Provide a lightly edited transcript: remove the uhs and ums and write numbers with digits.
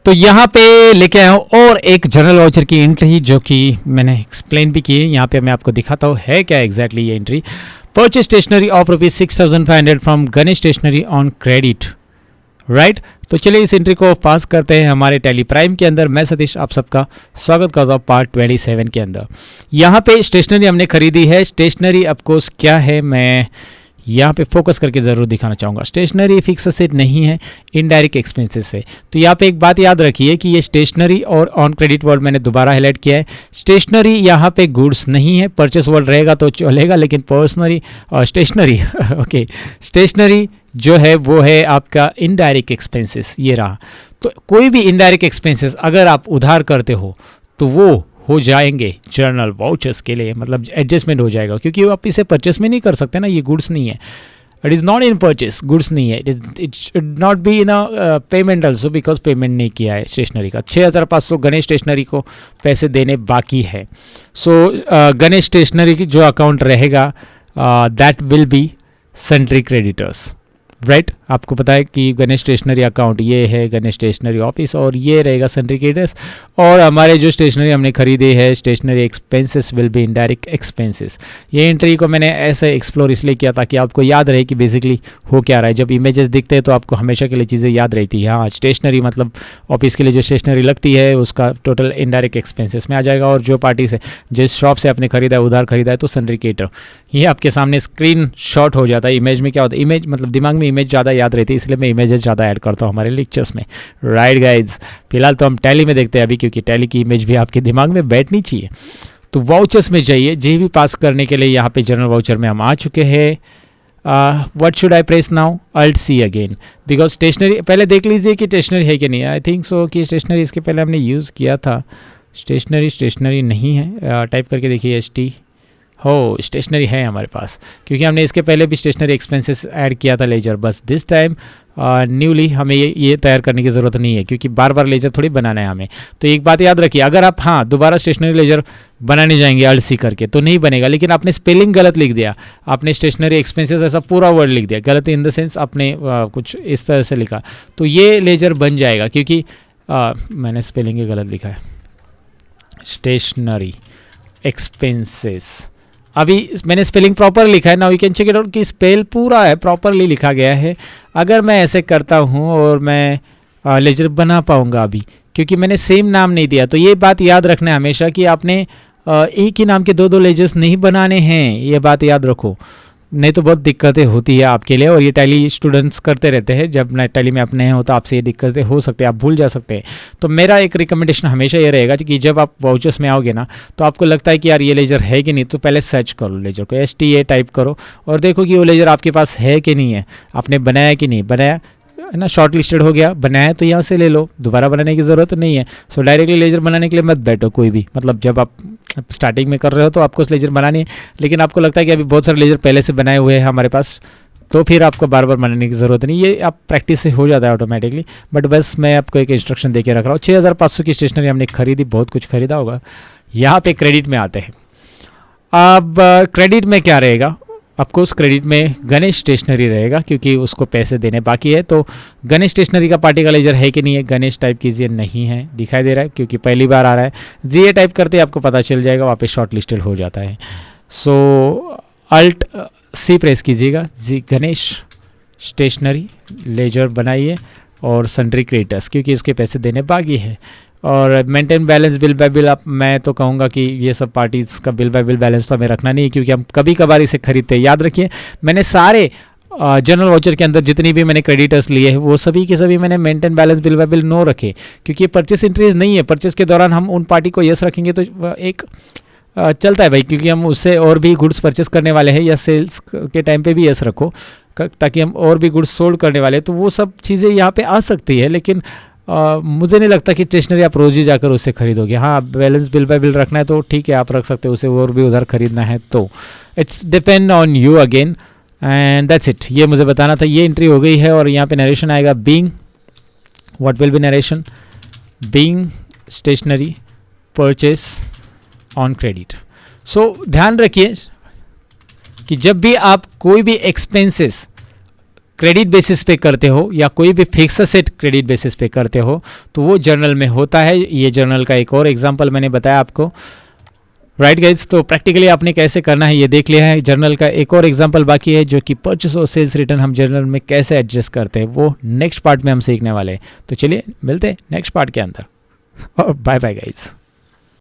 तो यहाँ पे लेके आया हूँ और एक जनरल वाउचर की एंट्री जो कि मैंने एक्सप्लेन भी की है। यहाँ पे मैं आपको दिखाता हूँ है क्या एग्जैक्टली ये entry. Purchase stationery of ₹6,500 from Ganesh Stationery on credit, right. तो चलिए इस एंट्री को पास करते हैं हमारे टैली प्राइम के अंदर। मैं सतीश आप सबका स्वागत करता हूँ पार्ट 27 के अंदर। यहाँ पे स्टेशनरी हमने खरीदी है। स्टेशनरी ऑफकोर्स क्या है मैं यहाँ पे फोकस करके ज़रूर दिखाना चाहूँगा। स्टेशनरी फिक्स असेट नहीं है, इनडायरेक्ट एक्सपेंसेस है। तो यहाँ पे एक बात याद रखिए कि ये स्टेशनरी और ऑन क्रेडिट वर्ड मैंने दोबारा हाईलाइट किया है। स्टेशनरी यहाँ पे गुड्स नहीं है, परचेस वर्ड रहेगा तो चलेगा, लेकिन पर्सनरी और स्टेशनरी ओके स्टेशनरी जो है वो है आपका इनडायरेक्ट एक्सपेंसेस। ये रहा। तो कोई भी इनडायरेक्ट एक्सपेंसेस अगर आप उधार करते हो तो वो हो जाएंगे जर्नल वाउचर्स के लिए, मतलब एडजस्टमेंट हो जाएगा, क्योंकि आप इसे परचेस में नहीं कर सकते ना, ये गुड्स नहीं है। It is not in purchase, goods नहीं है। It should not be in a payment also, because payment नहीं किया है स्टेशनरी का। 6,500 गणेश स्टेशनरी को पैसे देने बाकी है। सो गणेश स्टेशनरी की जो अकाउंट रहेगा that will be sundry creditors, right. आपको पता है कि गणेश स्टेशनरी अकाउंट ये है गणेश स्टेशनरी ऑफिस, और ये रहेगा सन्ड्री क्रेडिटर्स। और हमारे जो स्टेशनरी हमने खरीदे है stationery expenses will be indirect expenses. ये एंट्री को मैंने ऐसे एक्सप्लोर इसलिए किया ताकि आपको याद रहे कि बेसिकली हो क्या रहा है। जब इमेजेस दिखते हैं तो आपको हमेशा के लिए चीज़ें याद रहती है। हाँ, स्टेशनरी मतलब ऑफिस के लिए जो स्टेशनरी लगती है उसका टोटल इनडायरेक्ट एक्सपेंसेस में आ जाएगा। और जो पार्टी से जिस शॉप से आपने खरीदा है उधार खरीदा है तो सन्ड्री क्रेडिटर। ये आपके सामने स्क्रीन शॉट हो जाता है। इमेज में क्या होता है, इमेज मतलब दिमाग में इमेज ज़्यादा याद रहती है, इसलिए मैं इमेजेस ज़्यादा ऐड करता हूँ हमारे लेक्चर्स में, राइट गाइड्स। फिलहाल तो हम टैली में देखते हैं अभी, क्योंकि टैली की इमेज भी आपके दिमाग में बैठनी चाहिए। तो वाउचर्स में जाइए, JV पास करने के लिए यहाँ पे जनरल वाउचर में हम आ चुके हैं। What should I press now? Alt C again, because stationery पहले देख लीजिए कि स्टेशनरी है कि नहीं। आई थिंक सो कि स्टेशनरी इसके पहले हमने यूज़ किया था। स्टेशनरी नहीं है। टाइप करके देखिए ST हो, स्टेशनरी है हमारे पास, क्योंकि हमने इसके पहले भी स्टेशनरी एक्सपेंसेस ऐड किया था लेजर। बस दिस टाइम न्यूली हमें ये तैयार करने की ज़रूरत नहीं है, क्योंकि बार बार लेजर थोड़ी बनाना है हमें। तो एक बात याद रखिए, अगर आप दोबारा स्टेशनरी लेजर बनाने जाएंगे अल्ट C करके तो नहीं बनेगा। लेकिन आपने स्पेलिंग गलत लिख दिया, आपने स्टेशनरी एक्सपेंसेस ऐसा पूरा वर्ड लिख दिया गलत, इन द सेंस आपने कुछ इस तरह से लिखा, तो ये लेजर बन जाएगा, क्योंकि मैंने स्पेलिंग ही गलत लिखा है। स्टेशनरी एक्सपेंसेस, अभी मैंने स्पेलिंग प्रॉपर लिखा है ना, you can check it out कि स्पेल पूरा है, प्रॉपरली लिखा गया है। अगर मैं ऐसे करता हूँ और मैं लेजर बना पाऊँगा अभी, क्योंकि मैंने सेम नाम नहीं दिया। तो ये बात याद रखना है हमेशा कि आपने एक ही नाम के दो लेजर्स नहीं बनाने हैं, ये बात याद रखो, नहीं तो बहुत दिक्कतें होती है आपके लिए। और ये टैली स्टूडेंट्स करते रहते हैं, जब नए टैली में आप नए हो तो आपसे ये दिक्कतें हो सकती है, आप भूल जा सकते हैं। तो मेरा एक रिकमेंडेशन हमेशा ये रहेगा कि जब आप वाउचर्स में आओगे ना तो आपको लगता है कि यार ये लेजर है कि नहीं, तो पहले सर्च करो लेजर को, STA टाइप करो और देखो कि वो लेजर आपके पास है कि नहीं है, आपने बनाया कि नहीं बनाया है ना। शॉर्ट लिस्टेड हो गया, बनाया तो यहाँ से ले लो, दोबारा बनाने की ज़रूरत नहीं है। सो डायरेक्टली लेजर बनाने के लिए मत बैठो कोई भी, मतलब जब आप स्टार्टिंग में कर रहे हो तो आपको लेजर बनानी है, लेकिन आपको लगता है कि अभी बहुत सारे लेजर पहले से बनाए हुए हैं हमारे पास, तो फिर आपको बार बार बनाने की ज़रूरत नहीं, ये आप प्रैक्टिस से हो जाता है ऑटोमेटिकली। बट बस मैं आपको एक इंस्ट्रक्शन दे के रख रहा हूँ। 6,500 की स्टेशनरी हमने खरीदी, बहुत कुछ खरीदा होगा। यहाँ पे क्रेडिट में आते हैं। अब क्रेडिट में क्या रहेगा? ऑफकोर्स क्रेडिट में गणेश स्टेशनरी रहेगा, क्योंकि उसको पैसे देने बाकी है। तो गणेश स्टेशनरी का पार्टी का लेजर है कि नहीं है? गणेश टाइप कीजिए, नहीं है, दिखाई दे रहा है क्योंकि पहली बार आ रहा है। GA टाइप करते आपको पता चल जाएगा, वहाँ पे शॉर्ट लिस्टेड हो जाता है। सो अल्ट C प्रेस कीजिएगा, गणेश स्टेशनरी लेजर बनाइए और सन्ड्री क्रेडिटर्स, क्योंकि इसके पैसे देने बाकी है। और maintain balance, bill by bill, आप मैं तो कहूँगा कि ये सब पार्टीज़ का बिल बाय बिल बैलेंस तो हमें रखना नहीं है, क्योंकि हम कभी कभार इसे खरीदते हैं। याद रखिए, मैंने सारे जनरल वाउचर के अंदर जितनी भी मैंने क्रेडिटर्स लिए हैं वो सभी के सभी मैंने maintain balance, bill by bill no रखे, क्योंकि ये परचेस एंट्रीज नहीं है। परचेस के दौरान हम उन पार्टी को यस रखेंगे तो एक चलता है भाई, क्योंकि हम उससे और भी गुड्स परचेस करने वाले हैं, या सेल्स के टाइम पे भी यस रखो ताकि हम और भी गुड्स सोल्ड करने वाले हैं, तो वो सब चीज़ें यहाँ पे आ सकती है। लेकिन मुझे नहीं लगता कि स्टेशनरी आप रोज़ ही जाकर उससे खरीदोगे। हाँ, बैलेंस बिल बाय बिल रखना है तो ठीक है, आप रख सकते हो, उसे और भी उधर खरीदना है तो it's depend on you again, and that's it. ये मुझे बताना था। ये एंट्री हो गई है और यहाँ पे नरेशन आएगा, being, what will be narration? Being stationery purchase on credit. So ध्यान रखिए कि जब भी आप कोई भी एक्सपेंसेस क्रेडिट बेसिस पे करते हो या कोई भी फिक्स असेट क्रेडिट बेसिस पे करते हो तो वो जर्नल में होता है। ये जर्नल का एक और एग्जांपल मैंने बताया आपको, राइट गाइज। तो प्रैक्टिकली आपने कैसे करना है ये देख लिया है। जर्नल का एक और एग्जांपल बाकी है जो कि परचेस और सेल्स रिटर्न हम जर्नल में कैसे एडजस्ट करते हैं, वो नेक्स्ट पार्ट में हम सीखने वाले हैं। तो चलिए मिलते हैं नेक्स्ट पार्ट के अंदर और बाय बाय गाइज।